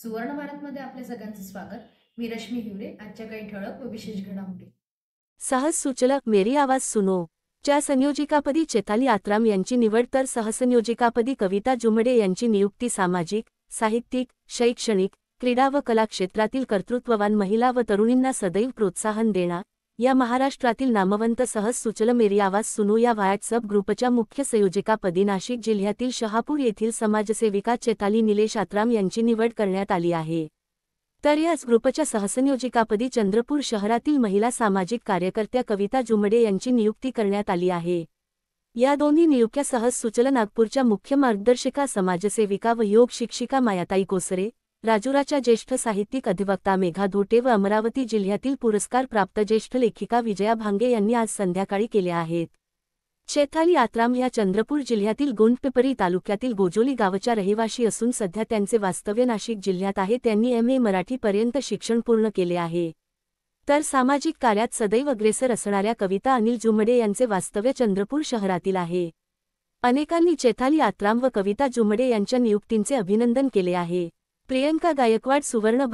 सुवर्ण भारतमध्ये आपल्या सगळ्यांचं स्वागत। मी रश्मी हिवरे। आजच्या काही ठळक व विशेष घडामोडी। सहसंयोजक मेरी आवाज सुनो च्या संयोजिकापदी चैताली आत्राम यांची निवड तर सहसंयोजिकापदी कविता जुमडे यांची नियुक्ती। सामाजिक, साहित्यिक, शैक्षणिक, क्रीडा व कला क्षेत्रातील कर्तृत्ववान महिला व तरुणींना सदैव प्रोत्साहन देणा या महाराष्ट्रातील नामवंत सहसंयोजक मेरी आवाज सुनो या व्हॉट्सअप ग्रुपच्या मुख्य संयोजकापदी नाशिक जिल्ह्यातील शहापूर येथील समाजसेविका चैताली निलेश आत्राम यांची निवड करण्यात आली आहे। तर याच ग्रुपच्या सहसंयोजिकापदी चंद्रपूर शहरातील महिला सामाजिक कार्यकर्त्या कविता जुमडे यांची नियुक्ती करण्यात आली आहे। या दोन्ही नियुक्त्या सहसंयोजक नागपूरच्या मुख्य मार्गदर्शिका समाजसेविका व योग शिक्षिका मायाताई कोसरे, राजुराच्या ज्येष्ठ साहित्यिक अधिवक्ता मेघा धोटे व अमरावती जिल्ह्यातील पुरस्कार प्राप्त ज्येष्ठ लेखिका विजया भांगे यांनी आज संध्याकाळी केल्या आहेत। चैताली आत्राम या चंद्रपूर जिल्ह्यातील गोंडपिंपरी तालुक्यातील गोजोली गावच्या रहिवाशी असून सध्या त्यांचे वास्तव्य नाशिक जिल्ह्यात आहे। त्यांनी MA मराठी पर्यंत शिक्षण पूर्ण केले आहे। तर सामाजिक कार्यात सदैव अग्रेसर असणाऱ्या कविता अनिल जुमडे यांचे वास्तव्य चंद्रपूर शहरातील आहे। अनेकांनी चैताली आत्राम व कविता जुमडे यांच्या नियुक्तींचे अभिनंदन केले आहे। प्रियंका गायकवाड सुवर्ण